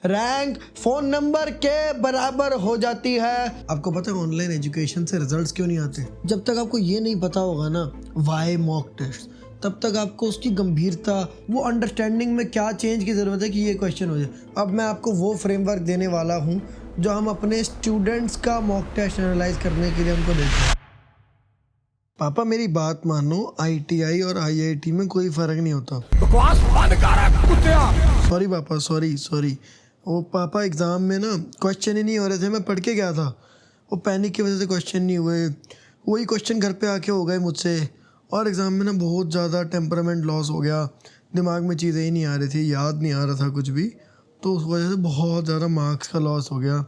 Rank phone number के बराबर हो जाती है। आपको पता है ऑनलाइन एजुकेशन से रिजल्ट्स क्यों नहीं आते? जब तक आपको ये नहीं पता होगा ना वाई मॉक टेस्ट, तब तक आपको उसकी गंभीरता, वो अंडरस्टैंडिंग में क्या चेंज की ज़रूरत है कि ये क्वेश्चन हो जाए। अब मैं आपको वो फ्रेमवर्क देने वाला हूँ जो हम अपने स्टूडेंट्स का मॉक टेस्ट एनालाइज करने के लिए हमको देते हैं। पापा मेरी बात मानो, IIT और IIT में कोई फ़र्क नहीं होता। बकवास बंद कर कुत्तिया। सॉरी पापा, सॉरी। वो पापा एग्ज़ाम में ना क्वेश्चन ही नहीं हो रहे थे, मैं पढ़ के गया था। वो पैनिक की वजह से क्वेश्चन नहीं हुए, वही क्वेश्चन घर पे आके हो गए मुझसे। और एग्ज़ाम में ना बहुत ज़्यादा टेम्परामेंट लॉस हो गया, दिमाग में चीज़ें ही नहीं आ रही थी, याद नहीं आ रहा था कुछ भी, तो उस वजह से बहुत ज़्यादा मार्क्स का लॉस हो गया।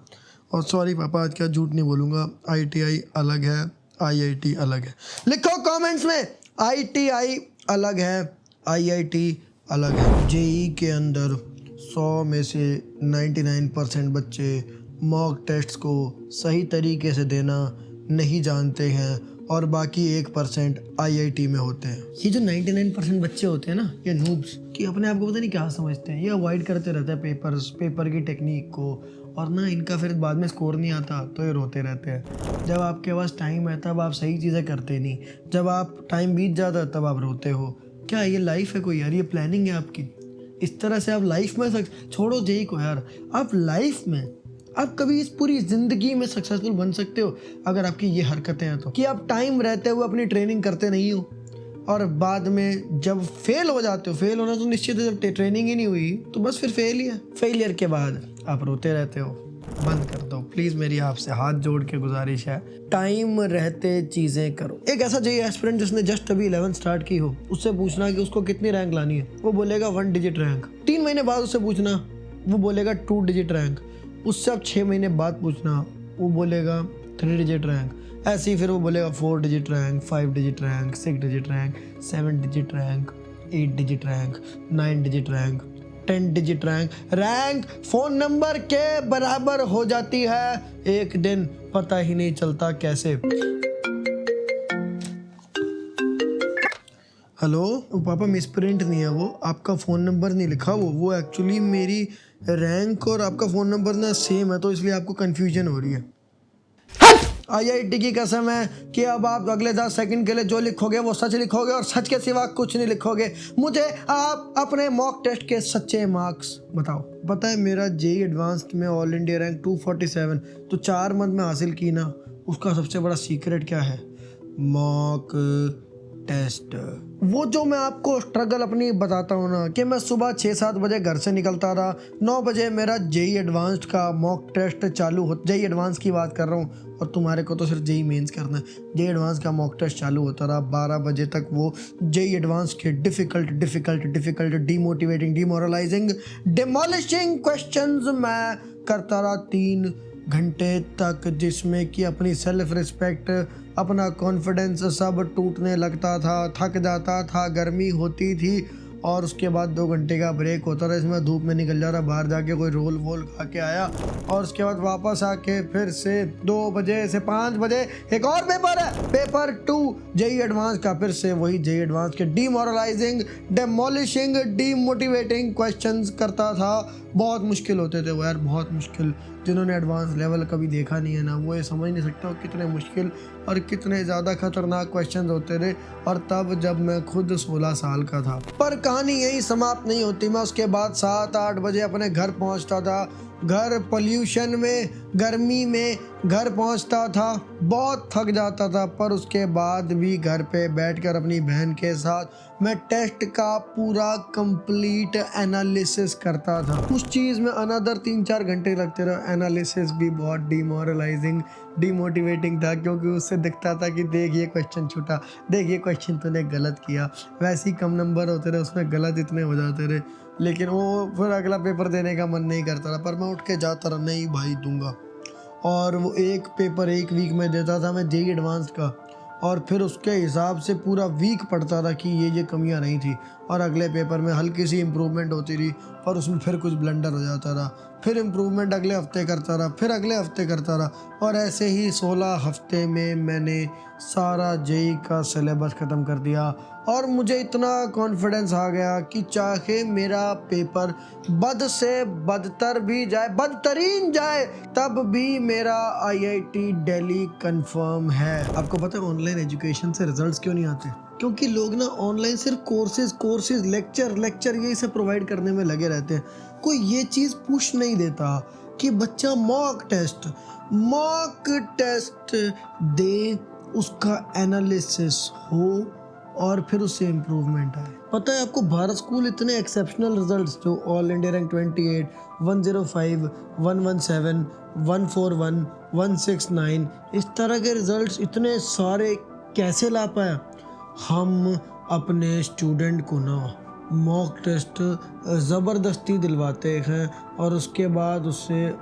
और सॉरी पापा, आज क्या झूठ नहीं बोलूँगा, IIT अलग है, IIT अलग है। लिखो कमेंट्स में IIT अलग है, IIT अलग है। JEE के अंदर 100 में से 99% बच्चे मॉक टेस्ट को सही तरीके से देना नहीं जानते हैं और बाकी 1% IIT में होते हैं। ये जो 99% बच्चे होते हैं ना, ये नूब्स, कि अपने आप को पता नहीं क्या समझते हैं, ये अवॉइड करते रहते हैं पेपर की टेक्निक को, और ना इनका फिर बाद में स्कोर नहीं आता तो ये रोते रहते हैं। जब आपके पास टाइम है तब आप सही चीज़ें करते नहीं, जब आप टाइम बीत जाता है तब आप रोते हो। क्या ये लाइफ है कोई यार? ये प्लानिंग है आपकी? इस तरह से आप लाइफ में छोड़ो जेई को यार, आप लाइफ में आप कभी इस पूरी ज़िंदगी में सक्सेसफुल बन सकते हो अगर आपकी ये हरकतें हैं तो, कि आप टाइम रहते हुए अपनी ट्रेनिंग करते नहीं हो और बाद में जब फेल हो जाते हो। फेल होना तो निश्चित है, जब ट्रेनिंग ही नहीं हुई तो बस फिर फेल ही है। फेलियर के बाद आप रोते रहते हो। बंद कर दो प्लीज़, मेरी आपसे हाथ जोड़ के गुजारिश है, टाइम रहते चीज़ें करो। एक ऐसा जेई एस्पिरेंट जिसने जस्ट अभी 11 स्टार्ट की हो, उससे पूछना कि उसको कितनी रैंक लानी है, वो बोलेगा 1 डिजिट रैंक। 3 महीने बाद उससे पूछना, वो बोलेगा 2 डिजिट रैंक। उससे आप 6 महीने बाद पूछना, वो बोलेगा 3 डिजिट रैंक। ऐसे ही फिर वो बोलेगा 4 digit rank, 5 digit rank, 6 digit rank, 7 digit rank, 8 digit rank, 9 digit rank, 10 digit rank phone number के बराबर हो जाती है। एक दिन पता ही नहीं चलता कैसे। हेलो पापा, मिसप्रिंट नहीं है, वो आपका फ़ोन नंबर नहीं लिखा, वो एक्चुअली मेरी रैंक और आपका फ़ोन नंबर ना सेम है, तो इसलिए आपको कन्फ्यूजन हो रही है। IIT की कसम है कि अब आप अगले 10 सेकंड के लिए जो लिखोगे वो सच लिखोगे और सच के सिवा कुछ नहीं लिखोगे। मुझे आप अपने मॉक टेस्ट के सच्चे मार्क्स बताओ। पता है मेरा JEE एडवांस्ड में ऑल इंडिया रैंक 247 तो 4 मंथ में हासिल की ना, उसका सबसे बड़ा सीक्रेट क्या है? Mock test. वो जो मैं आपको स्ट्रगल अपनी बताता हूँ ना, कि मैं सुबह 6-7 बजे घर से निकलता था, 9 बजे मेरा JEE एडवांस्ड का मॉक टेस्ट चालू हो, JEE एडवांस की बात कर रहा हूँ और तुम्हारे को तो सिर्फ JEE मेंस करना है। JEE एडवांस का मॉक टेस्ट चालू होता रहा 12 बजे तक। वो JEE एडवांस के difficult demotivating, demoralising, demolishing questions मैं करता रहा 3 घंटे तक, जिसमें कि अपनी सेल्फ रिस्पेक्ट, अपना कॉन्फिडेंस सब टूटने लगता था, थक जाता था, गर्मी होती थी और उसके बाद 2 घंटे का ब्रेक होता था। इसमें धूप में निकल जा रहा, बाहर जाके कोई रोल वोल खा के आया और उसके बाद वापस आके फिर से 2 बजे से 5 बजे एक और पेपर है, पेपर 2 JEE एडवांस का। फिर से वही JEE एडवांस के डिमोरलाइजिंग, डेमोलिशिंग, डीमोटिवेटिंग क्वेश्चंस करता था। बहुत मुश्किल होते थे वो यार, बहुत मुश्किल। जिन्होंने एडवांस लेवल कभी देखा नहीं है ना, वो ये समझ नहीं सकता कितने मुश्किल और कितने ज़्यादा खतरनाक क्वेश्चंस होते थे। और तब जब मैं खुद 16 साल का था। पर कहानी यही समाप्त नहीं होती। मैं उसके बाद 7-8 बजे अपने घर पहुंचता था। घर पोल्यूशन में, गर्मी में घर पहुंचता था, बहुत थक जाता था, पर उसके बाद भी घर पे बैठकर अपनी बहन के साथ मैं टेस्ट का पूरा कंप्लीट एनालिसिस करता था। उस चीज़ में अनदर 3-4 घंटे लगते रहे। एनालिसिस भी बहुत डिमोरलाइजिंग, डिमोटिवेटिंग था, क्योंकि उससे दिखता था कि देख ये क्वेश्चन छूटा, देख ये क्वेश्चन तूने गलत किया। वैसे ही कम नंबर होते रहे, उसमें गलत इतने हो जाते रहे, लेकिन वो फिर अगला पेपर देने का मन नहीं करता था। पर मैं उठ के जाता रहा, नहीं भाई दूंगा। और वो एक पेपर 1 वीक में देता था मैं JEE एडवांस का, और फिर उसके हिसाब से पूरा वीक पढ़ता था कि ये कमियां नहीं थी। और अगले पेपर में हल्की सी इम्प्रूवमेंट होती रही और उसमें फिर कुछ ब्लंडर हो जाता रहा, फिर इम्प्रूवमेंट अगले हफ्ते करता रहा, फिर अगले हफ्ते करता रहा और ऐसे ही 16 हफ्ते में मैंने सारा जेई का सिलेबस ख़त्म कर दिया। और मुझे इतना कॉन्फिडेंस आ गया कि चाहे मेरा पेपर बद से बदतर भी जाए, बदतरीन जाए, तब भी मेरा आईआईटी दिल्ली कंफर्म है। आपको पता है ऑनलाइन एजुकेशन से रिजल्ट्स क्यों नहीं आते? क्योंकि लोग ना ऑनलाइन सिर्फ कोर्सेज लेक्चर यही सब प्रोवाइड करने में लगे रहते हैं। कोई ये चीज़ पुश नहीं देता कि बच्चा मॉक टेस्ट दे, उसका एनालिसिस हो और फिर उससे इम्प्रूवमेंट आए। पता है आपको भारत स्कूल इतने एक्सेप्शनल रिजल्ट्स जो ऑल इंडिया रैंक 28, 105, 117, 141, 169 इस तरह के रिजल्ट्स इतने सारे कैसे ला पाया? हम अपने स्टूडेंट को ना मॉक टेस्ट ज़बरदस्ती दिलवाते हैं और उसके बाद उससे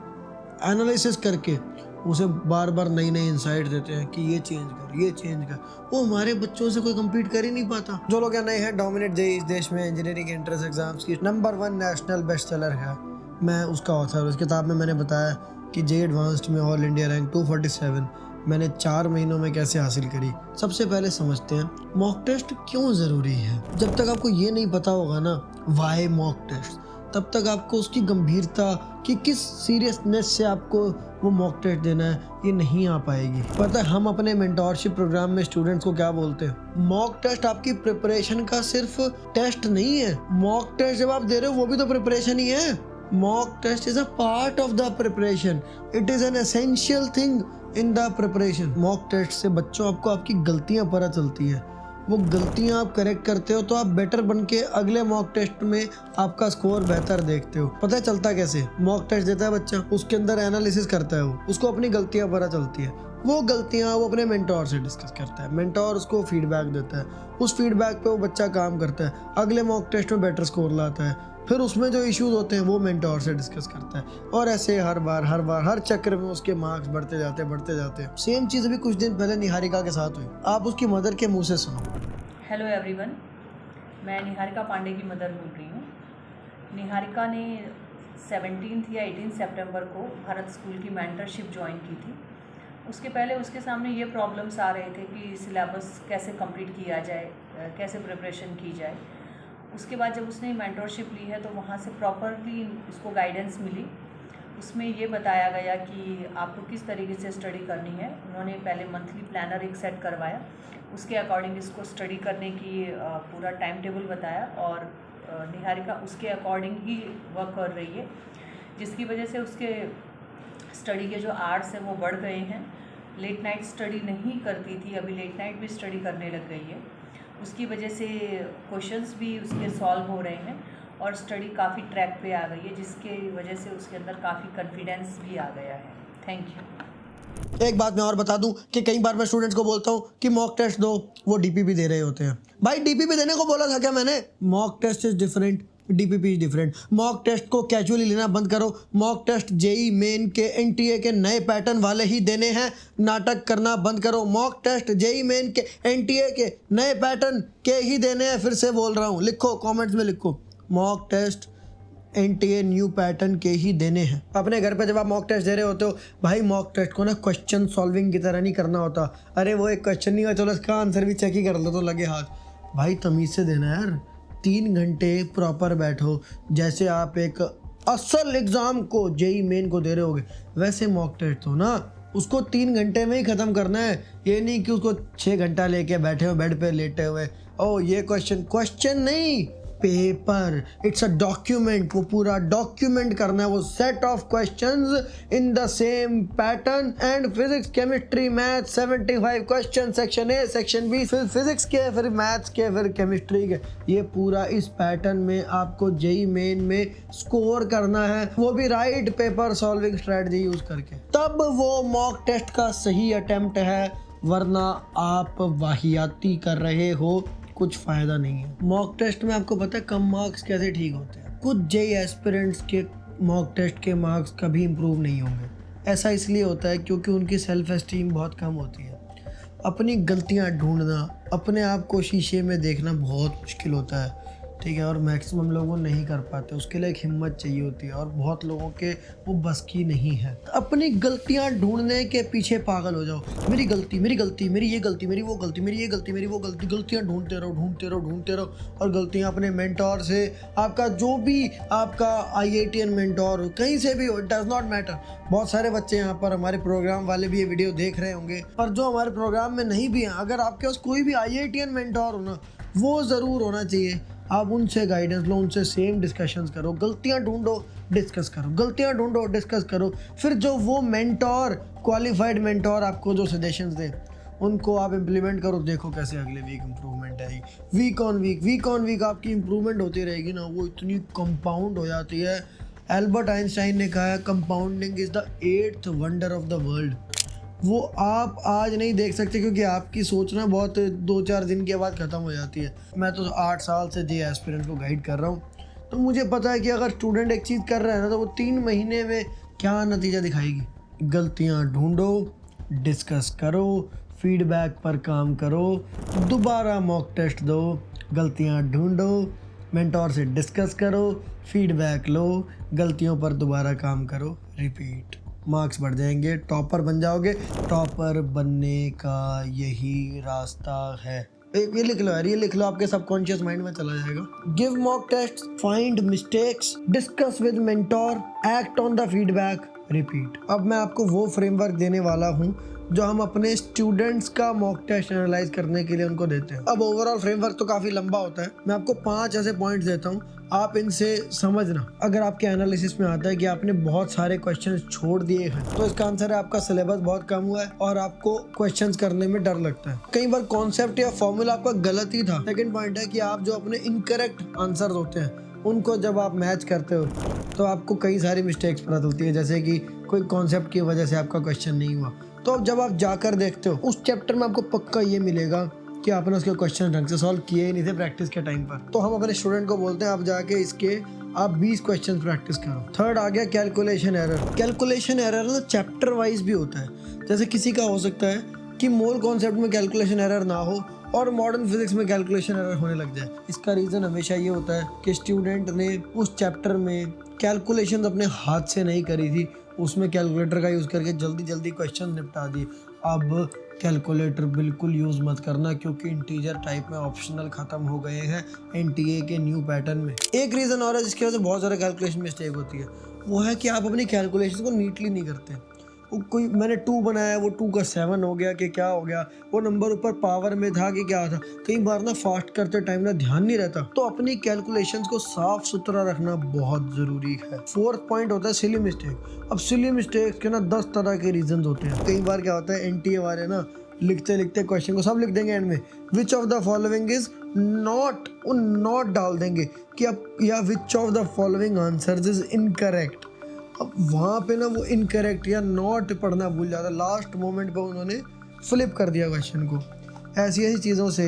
एनालिसिस करके उसे बार बार नई इंसाइट देते हैं कि ये चेंज कर। वो हमारे बच्चों से कोई कम्पीट कर ही नहीं पाता। जो लोग नए हैं, डोमिनेट जेई इस देश में इंजीनियरिंग एंट्रेंस एग्जाम्स की नंबर 1 नेशनल बेस्ट सेलर है। मैं उसका ऑथर। उस किताब में मैंने बताया कि जेई एडवांस्ड में ऑल इंडिया रैंक 247 मैंने 4 महीनों में कैसे हासिल करी। सबसे पहले समझते हैं मॉक टेस्ट क्यों ज़रूरी है। जब तक आपको ये नहीं पता होगा ना वाई मॉक टेस्ट, तब तक आपको उसकी गंभीरता कि किस सीरियसनेस से आपको वो मॉक टेस्ट देना है ये नहीं आ पाएगी। पता है हम अपने मेंटोरशिप प्रोग्राम में स्टूडेंट्स को क्या बोलते हैं? मॉक टेस्ट आपकी प्रिपरेशन का सिर्फ टेस्ट नहीं है। मॉक टेस्ट जब आप दे रहे हो वो भी तो प्रिपरेशन ही है। Mock test is a part of the preparation, it is an essential thing in the preparation. Mock test से बच्चों आपको आपकी गलतियां पता चलती है, वो गलतियां आप करेक्ट करते हो तो आप बेटर बन के अगले मॉक टेस्ट में आपका स्कोर बेहतर देखते हो। पता है चलता कैसे? मॉक टेस्ट देता है बच्चा, उसके अंदर एनालिसिस करता है, वो उसको अपनी गलतियां पता चलती है, वो गलतियां वो अपने मेंटोर से डिस्कस करता है, मेंटोर उसको फीडबैक देता है, उस फीडबैक पे वो बच्चा काम करता है, अगले मॉक टेस्ट में बेटर स्कोर लाता है, फिर उसमें जो इश्यूज होते हैं वो मेंटोर से डिस्कस करता है और ऐसे हर बार हर चक्र में उसके मार्क्स बढ़ते जाते हैं। सेम चीज़ अभी कुछ दिन पहले निहारिका के साथ हुई, आप उसकी मदर के मुंह से सुनो। हेलो एवरीवन, मैं निहारिका पांडे की मदर बोल रही हूँ। निहारिका ने 17 या 18 सितंबर को भारत स्कूल की मेंटरशिप ज्वाइन की थी। उसके पहले उसके सामने ये प्रॉब्लम्स आ रहे थे कि सिलेबस कैसे कंप्लीट किया जाए, कैसे प्रिपरेशन की जाए। उसके बाद जब उसने मेंटरशिप ली है तो वहाँ से प्रॉपरली उसको गाइडेंस मिली। उसमें ये बताया गया कि आपको किस तरीके से स्टडी करनी है। उन्होंने पहले मंथली प्लानर एक सेट करवाया, उसके अकॉर्डिंग इसको स्टडी करने की पूरा टाइम टेबल बताया और निहारिका उसके अकॉर्डिंग ही वर्क कर रही है, जिसकी वजह से उसके स्टडी के जो आवर्स हैं वो बढ़ गए हैं। लेट नाइट स्टडी नहीं करती थी, अभी लेट नाइट भी स्टडी करने लग गई है। उसकी वजह से क्वेश्चंस भी उसके सॉल्व हो रहे हैं और स्टडी काफ़ी ट्रैक पे आ गई है, जिसके वजह से उसके अंदर काफ़ी कॉन्फिडेंस भी आ गया है। Thank you. एक बात मैं और बता दूं कि कई बार मैं स्टूडेंट्स को बोलता हूं कि मॉक टेस्ट दो, वो डीपीपी दे रहे होते हैं। भाई डीपीपी देने को बोला था क्या मैंने? Mock test is different, DPP is different. Mock test को कैजुअली लेना बंद करो। मॉक टेस्ट जेई मेन के एनटीए के नए पैटर्न वाले ही देने हैं, नाटक करना बंद करो। मॉक टेस्ट जेई मेन के एनटीए के नए पैटर्न के ही देने हैं। फिर से बोल रहा हूँ, लिखो कमेंट्स में लिखो, mock test NTA new pattern के ही देने हैं। अपने घर पे जब आप मॉक टेस्ट दे रहे होते हो, भाई मॉक टेस्ट को ना क्वेश्चन सॉल्विंग की तरह नहीं करना होता। अरे वो एक क्वेश्चन नहीं हुआ, चलो इसका आंसर भी चेक ही कर लो तो लगे हाथ। भाई तमीज़ से देना यार, 3 घंटे प्रॉपर बैठो, जैसे आप एक असल एग्ज़ाम को जेई मेन को दे रहे होगे वैसे मॉक टेस्ट हो ना, उसको 3 घंटे में ही ख़त्म करना है। ये नहीं कि उसको 6 घंटा लेके बैठे हो बेड पे लेटे हुए, ओ ये क्वेश्चन नहीं, पेपर, इट्स अ डॉक्यूमेंट। वो पूरा डॉक्यूमेंट करना है, वो set of questions in the same pattern. And physics, chemistry, math 75 question, section A, section B, फिर फिजिक्स के, फिर मैथ्स के, फिर केमिस्ट्री के। ये पूरा इस पैटर्न में आपको जेई मेन में स्कोर करना है, वो भी right paper solving strategy use करके। तब वो मॉक टेस्ट का सही अटेम्प्ट है, वरना आप वाहियाती कर रहे हो, कुछ फ़ायदा नहीं है। मॉक टेस्ट में आपको पता है कम मार्क्स कैसे ठीक होते हैं? कुछ जेई एस्पिरेंट्स के मॉक टेस्ट के मार्क्स कभी इम्प्रूव नहीं होंगे। ऐसा इसलिए होता है क्योंकि उनकी सेल्फ एस्टीम बहुत कम होती है। अपनी गलतियां ढूंढना, अपने आप को शीशे में देखना बहुत मुश्किल होता है। ठीक है, और मैक्सिमम लोग वो नहीं कर पाते, उसके लिए एक हिम्मत चाहिए होती है और बहुत लोगों के वो बस की नहीं है। अपनी गलतियां ढूंढने के पीछे पागल हो जाओ, मेरी गलती, मेरी गलती, मेरी ये गलती, मेरी वो गलती, मेरी ये गलती, मेरी वो गलती, गलतियां ढूंढते रहो, ढूंढते रहो, ढूंढते रहो। और गलतियां अपने मेंटोर से, आपका जो भी आपका IITian मेंटोर हो, कहीं से भी हो, इट डज नॉट मैटर। बहुत सारे बच्चे यहाँ पर हमारे प्रोग्राम वाले भी ये वीडियो देख रहे होंगे, पर जो हमारे प्रोग्राम में नहीं भी हैं, अगर आपके पास कोई भी IITian मेंटोर हो ना, वो ज़रूर होना चाहिए। आप उनसे गाइडेंस लो, उनसे सेम डिस्कशंस करो, गलतियां ढूंढो, डिस्कस करो, गलतियां ढूंढो, डिस्कस करो। फिर जो वो मेंटोर, क्वालिफाइड मेंटोर आपको जो सजेशंस दे, उनको आप इम्प्लीमेंट करो। देखो कैसे अगले वीक इम्प्रूवमेंट आएगी। वीक ऑन वीक आपकी इम्प्रूवमेंट होती रहेगी ना, वो इतनी कंपाउंड हो जाती है। एल्बर्ट आइंस्टाइन ने कहा है, compounding is the 8th wonder of the world. वो आप आज नहीं देख सकते क्योंकि आपकी सोचना बहुत 2-4 दिन के बाद ख़त्म हो जाती है। मैं तो 8 साल से जे एस्पिरेंट को गाइड कर रहा हूँ, तो मुझे पता है कि अगर स्टूडेंट एक चीज़ कर रहा है ना, तो वो 3 महीने में क्या नतीजा दिखाएगी। गलतियाँ ढूंढो, डिस्कस करो, फीडबैक पर काम करो, दोबारा मॉक टेस्ट दो, गलतियाँ ढूंढो, मेंटोर से डिस्कस करो, फीडबैक लो, गलतियों पर दोबारा काम करो, रिपीट। मार्क्स बढ़ जाएंगे, टॉपर बन जाओगे। टॉपर बनने का यही रास्ता है। एक ये लिख लो यार, ये लिख लो, आपके सबकॉन्शियस माइंड में चला जाएगा। Give mock test, find mistakes, discuss with mentor, act on the feedback, repeat. अब मैं आपको वो फ्रेमवर्क देने वाला हूँ जो हम अपने स्टूडेंट्स का मॉक टेस्ट एनालाइज करने के लिए उनको देते हैं। अब ओवरऑल फ्रेमवर्क तो काफ़ी लंबा होता है, मैं आपको 5 ऐसे पॉइंट्स देता हूँ, आप इनसे समझना। अगर आपके एनालिसिस में आता है कि आपने बहुत सारे क्वेश्चंस छोड़ दिए हैं, तो इसका आंसर है आपका सिलेबस बहुत कम हुआ है और आपको क्वेश्चंस करने में डर लगता है। कई बार कॉन्सेप्ट या फॉर्मूला आपका गलत ही था। सेकंड पॉइंट है कि आप जो अपने इनकरेक्ट आंसर होते हैं, उनको जब आप मैच करते हो तो आपको कई सारी मिस्टेक्स पता चलती है, जैसे कि कोई कॉन्सेप्ट की वजह से आपका क्वेश्चन नहीं हुआ। तो अब जब आप जाकर देखते हो, उस चैप्टर में आपको पक्का ये मिलेगा कि आपने उसके क्वेश्चन ढंग से सॉल्व किए ही नहीं थे प्रैक्टिस के टाइम पर। तो हम अपने स्टूडेंट को बोलते हैं, आप जाके इसके आप 20 क्वेश्चन प्रैक्टिस करो। थर्ड आ गया कैलकुलेशन एरर। कैलकुलेशन एरर ना चैप्टर वाइज भी होता है। जैसे किसी का हो सकता है कि मोल कॉन्सेप्ट में कैलकुलेशन एरर ना हो और मॉडर्न फिजिक्स में कैलकुलेशन एरर होने लग जाए। इसका रीज़न हमेशा ये होता है कि स्टूडेंट ने उस चैप्टर में कैलकुलेशन अपने हाथ से नहीं करी थी, उसमें कैलकुलेटर का यूज़ करके जल्दी जल्दी क्वेश्चन निपटा दिए। अब कैलकुलेटर बिल्कुल यूज़ मत करना, क्योंकि इंटीजर टाइप में ऑप्शनल ख़त्म हो गए हैं NTA के न्यू पैटर्न में। एक रीज़न और है जिसकी वजह से बहुत ज़्यादा कैलकुलेशन मिस्टेक होती है, वो है कि आप अपनी कैलकुलेशन को नीटली नहीं करते। वो कोई मैंने 2 बनाया, वो 2 का 7 हो गया कि क्या हो गया, वो नंबर ऊपर पावर में था कि क्या था। कई बार ना फास्ट करते टाइम ना ध्यान नहीं रहता, तो अपनी कैलकुलेशंस को साफ सुथरा रखना बहुत ज़रूरी है। फोर्थ पॉइंट होता है सिली मिस्टेक। अब सिली मिस्टेक्स के ना 10 तरह के रीजन होते हैं। कई बार क्या होता है, NTA वाले ना लिखते लिखते क्वेश्चन को सब लिख देंगे एंड में, which of the following is not, वो नॉट डाल देंगे कि अब, या which of the following answers is incorrect. अब वहाँ पे ना वो इनकरेक्ट या नॉट पढ़ना भूल जाता, लास्ट मोमेंट पे उन्होंने फ्लिप कर दिया क्वेश्चन को। ऐसी ऐसी चीज़ों से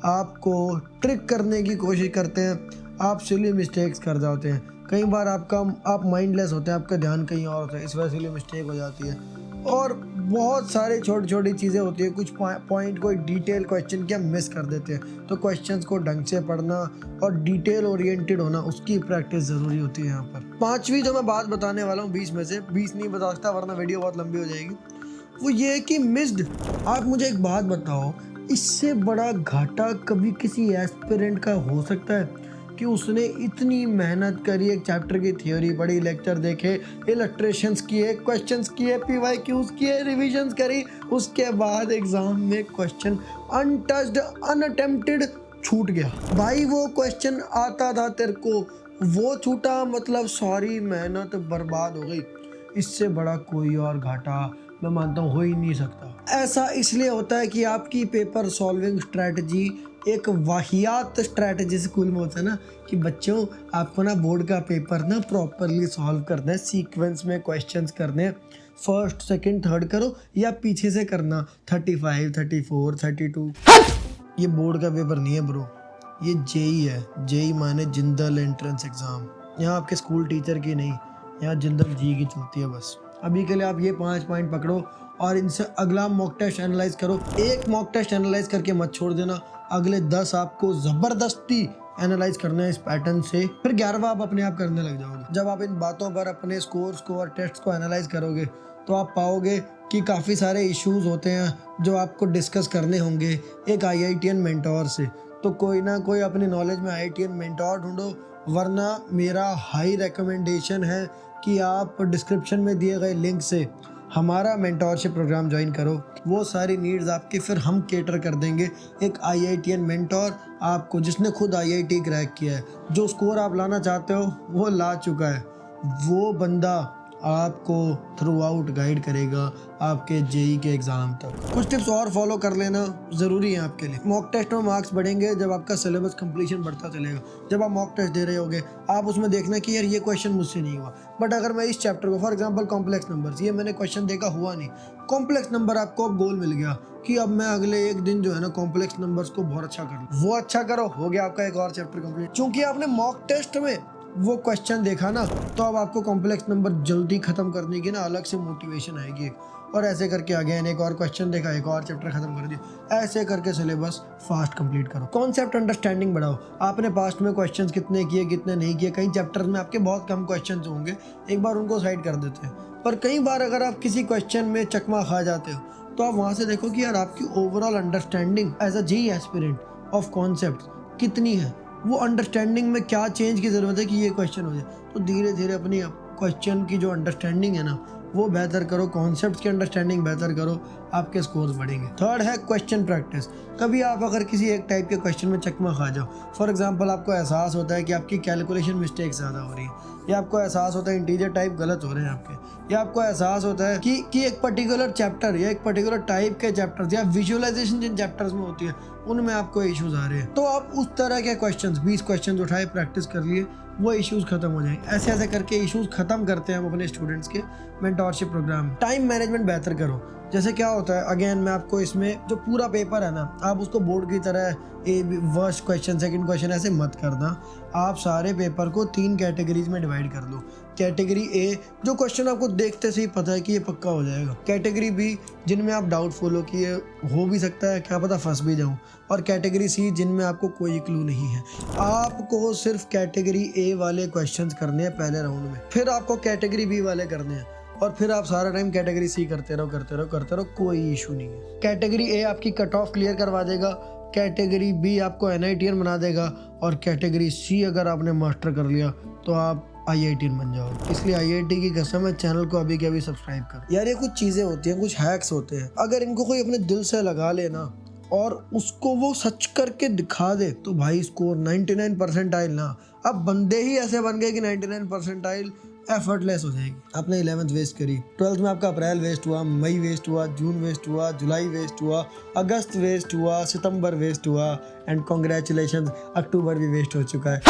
आपको ट्रिक करने की कोशिश करते हैं, आप सिली मिस्टेक्स कर जाते हैं। कई बार आप माइंडलेस होते हैं, आपका ध्यान कहीं और होता है, इस वजह से सिली मिस्टेक हो जाती है। और बहुत सारी छोटी छोटी चीज़ें होती है, कुछ पॉइंट कोई डिटेल क्वेश्चन की हम मिस कर देते हैं। तो क्वेश्चंस को ढंग से पढ़ना और डिटेल ओरिएंटेड होना, उसकी प्रैक्टिस ज़रूरी होती है यहाँ पर। 5वीं जो मैं बात बताने वाला हूँ 20 में से 20 नहीं बता सकता वरना वीडियो बहुत लंबी हो जाएगी, वो ये है कि मिस्ड। आप मुझे एक बात बताओ, इससे बड़ा घाटा कभी किसी एस्पिरेंट का हो सकता है कि उसने इतनी मेहनत करी, एक चैप्टर की थ्योरी पढ़ी, लेक्चर देखे, इलस्ट्रेशंस किए, क्वेश्चंस किए, PYQs किए, रिविजन्स करी, उसके बाद एग्जाम में क्वेश्चन अनटच्ड, अनअटेम्प्टेड छूट गया। भाई वो क्वेश्चन आता था तेरे को, वो छूटा, मतलब सारी मेहनत बर्बाद हो गई। इससे बड़ा कोई और घाटा मैं मानता हूँ हो ही नहीं सकता। ऐसा इसलिए होता है कि आपकी पेपर सॉल्विंग स्ट्रैटेजी एक वाहियात स्ट्रैटेजी स्कूल में होता है ना, कि बच्चों आपको ना बोर्ड का पेपर ना प्रॉपरली सॉल्व करना है, सीक्वेंस में क्वेश्चंस करने, फर्स्ट सेकंड थर्ड करो या पीछे से करना, 35, 34, 32। ये बोर्ड का पेपर नहीं है ब्रो, ये JEE है। JEE माने जिंदल एंट्रेंस एग्ज़ाम। यहाँ आपके स्कूल टीचर की नहीं, यहाँ जिंदल जी की चलती है बस। अभी के लिए आप ये 5 पॉइंट पकड़ो और इनसे अगला मॉक टेस्ट एनालाइज करो। एक मॉक टेस्ट एनालाइज करके मत छोड़ देना, अगले 10 आपको ज़बरदस्ती एनालाइज करना है इस पैटर्न से, फिर 11वां आप अपने आप करने लग जाओगे। जब आप इन बातों पर अपने स्कोर्स को और टेस्ट को एनालाइज करोगे तो आप पाओगे कि काफ़ी सारे इश्यूज होते हैं जो आपको डिस्कस करने होंगे एक IITian मेंटोर से। तो कोई ना कोई अपनी नॉलेज में IITian मेंटोर ढूंढो, वरना मेरा हाई रिकमेंडेशन है कि आप डिस्क्रिप्शन में दिए गए लिंक से हमारा मेंटोरशिप प्रोग्राम ज्वाइन करो। वो सारी नीड्स आपकी फिर हम केटर कर देंगे। एक IITian मेंटोर आपको, जिसने खुद IIT क्रैक किया है, जो स्कोर आप लाना चाहते हो वो ला चुका है, वो बंदा आपको थ्रू आउट गाइड करेगा आपके JEE के एग्ज़ाम तक। कुछ टिप्स और फॉलो कर लेना ज़रूरी है आपके लिए। मॉक टेस्ट में मार्क्स बढ़ेंगे जब आपका सिलेबस कंप्लीशन बढ़ता चलेगा। जब आप मॉक टेस्ट दे रहे होगे आप उसमें देखना कि यार ये क्वेश्चन मुझसे नहीं हुआ, बट अगर मैं इस चैप्टर को, फॉर एग्जांपल कॉम्प्लेक्स नंबर्स, ये मैंने क्वेश्चन देखा हुआ नहीं, कॉम्प्लेक्स नंबर आपको अब गोल मिल गया कि अब मैं अगले एक दिन जो है ना कॉम्प्लेक्स नंबर्स को बहुत अच्छा कर लूँ, वो अच्छा करो, हो गया आपका एक और चैप्टर कंप्लीट। चूंकि आपने मॉक टेस्ट में वो क्वेश्चन देखा ना, तो अब आपको कॉम्प्लेक्स नंबर जल्दी खत्म करने की ना अलग से मोटिवेशन आएगी। और ऐसे करके अगेन एक और क्वेश्चन देखा, एक और चैप्टर खत्म कर दिया, ऐसे करके सिलेबस फास्ट कंप्लीट करो। कॉन्सेप्ट अंडरस्टैंडिंग बढ़ाओ। आपने पास्ट में क्वेश्चंस कितने किए, कितने नहीं किए, कई चैप्टर्स में आपके बहुत कम क्वेश्चंस होंगे, एक बार उनको साइड कर देते हैं। पर कई बार अगर आप किसी क्वेश्चन में चकमा खा जाते हो तो आप वहाँ से देखो कि यार आपकी overall understanding as a JEE aspirant of concept कितनी है, वो अंडरस्टैंडिंग में क्या चेंज की ज़रूरत है कि ये क्वेश्चन हो जाए। तो धीरे धीरे अपनी क्वेश्चन की जो अंडरस्टैंडिंग है ना वो बेहतर करो, कॉन्सेप्ट की अंडरस्टैंडिंग बेहतर करो, आपके स्कोर्स बढ़ेंगे। थर्ड है क्वेश्चन प्रैक्टिस। कभी आप अगर किसी एक टाइप के क्वेश्चन में चकमा खा जाओ, फॉर एग्जांपल आपको एहसास होता है कि आपकी कैलकुलेशन मिस्टेक ज़्यादा हो रही है, या आपको एहसास होता है इंटीजर टाइप गलत हो रहे हैं आपके, या आपको एहसास होता है कि एक पर्टिकुलर चैप्टर या एक पर्टिकुलर टाइप के चैप्टर्स या विजुअलाइजेशन जिन चैप्टर्स में होती है उनमें आपको इश्यूज आ रहे हैं, तो आप उस तरह के क्वेश्चंस 20 क्वेश्चंस उठाए, प्रैक्टिस कर लिए, वो इश्यूज खत्म हो जाएंगे। ऐसे ऐसे करके इश्यूज खत्म करते हैं हम अपने स्टूडेंट्स के मेंटोरशिप प्रोग्राम। टाइम मैनेजमेंट बेहतर करो। जैसे क्या होता है, अगेन मैं आपको इसमें जो पूरा पेपर है ना, आप उसको बोर्ड की तरह फर्स्ट क्वेश्चन, सेकंड क्वेश्चन ऐसे मत करना। आप सारे पेपर को 3 कैटेगरीज में डिवाइड कर लो। कैटेगरी A, जो क्वेश्चन आपको देखते से ही पता है कि ये पक्का हो जाएगा। कैटेगरी B, जिनमें आप डाउटफुल हो कि ये हो भी सकता है, क्या पता फंस भी जाऊं। और कैटेगरी C, जिनमें आपको कोई क्लू नहीं है। आपको सिर्फ कैटेगरी A वाले क्वेश्चंस करने हैं पहले राउंड में, फिर आपको कैटेगरी B वाले करने हैं, और फिर आप सारा टाइम कैटेगरी C करते रहो, कोई इशू नहीं है। कैटेगरी A आपकी कट ऑफ क्लियर करवा देगा, कैटेगरी B आपको NITian बना देगा, और कैटेगरी C अगर आपने मास्टर कर लिया तो आप IITian बन जाओ। इसलिए IIT की कसम है, चैनल को अभी के अभी सब्सक्राइब कर। यार ये कुछ चीज़ें होती हैं, कुछ हैक्स होते हैं, अगर इनको कोई अपने दिल से लगा लेना और उसको वो सच करके दिखा दे तो भाई स्कोर 99 परसेंटाइल ना, अब बंदे ही ऐसे बन गए कि 99 परसेंटाइल एफर्टलेस हो जाएगी। आपने 11th वेस्ट करी, 12th में आपका अप्रैल वेस्ट हुआ, मई वेस्ट हुआ, जून वेस्ट हुआ, जुलाई वेस्ट हुआ, अगस्त वेस्ट हुआ, सितंबर वेस्ट हुआ, एंड कॉन्ग्रेचुलेशन अक्टूबर भी वेस्ट हो चुका है।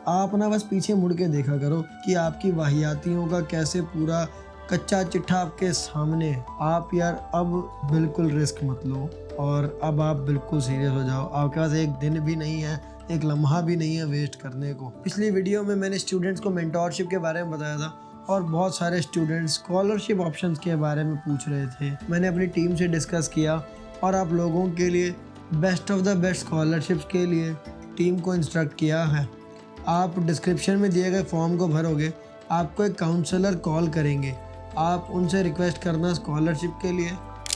आप ना बस पीछे मुड़ के देखा करो कि आपकी वाहियातियों का कैसे पूरा कच्चा चिट्ठा आपके सामने। आप यार अब बिल्कुल रिस्क मत लो, और अब आप बिल्कुल सीरियस हो जाओ। आपके पास एक दिन भी नहीं है, एक लम्हा भी नहीं है वेस्ट करने को। पिछली वीडियो में मैंने स्टूडेंट्स को मेंटोरशिप के बारे में बताया था, और बहुत सारे स्टूडेंट्स स्कॉलरशिप ऑप्शंस के बारे में पूछ रहे थे। मैंने अपनी टीम से डिस्कस किया, और आप लोगों के लिए best of the best scholarships के लिए टीम को इंस्ट्रक्ट किया है। आप डिस्क्रिप्शन में दिए गए फॉर्म को भरोगे, आपको एक काउंसलर कॉल करेंगे, आप उनसे रिक्वेस्ट करना स्कॉलरशिप के लिए,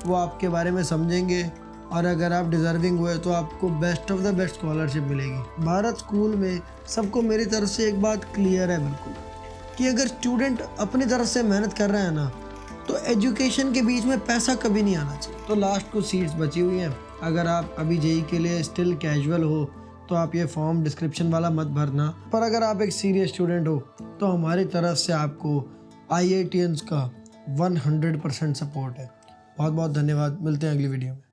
वो आपके बारे में समझेंगे, और अगर आप डिज़र्विंग हुए तो आपको best of the best scholarship मिलेगी। भारत स्कूल में सबको मेरी तरफ से एक बात क्लियर है बिल्कुल, कि अगर स्टूडेंट अपनी तरफ से मेहनत कर रहा है ना, तो एजुकेशन के बीच में पैसा कभी नहीं आना चाहिए। तो लास्ट कुछ सीट्स बची हुई हैं, अगर आप अभी JEE के लिए स्टिल कैजुअल हो तो आप ये फॉर्म डिस्क्रिप्शन वाला मत भरना, पर अगर आप एक सीरियस स्टूडेंट हो तो हमारी तरफ से आपको IITians का 100% सपोर्ट है। बहुत बहुत धन्यवाद, मिलते हैं अगली वीडियो में।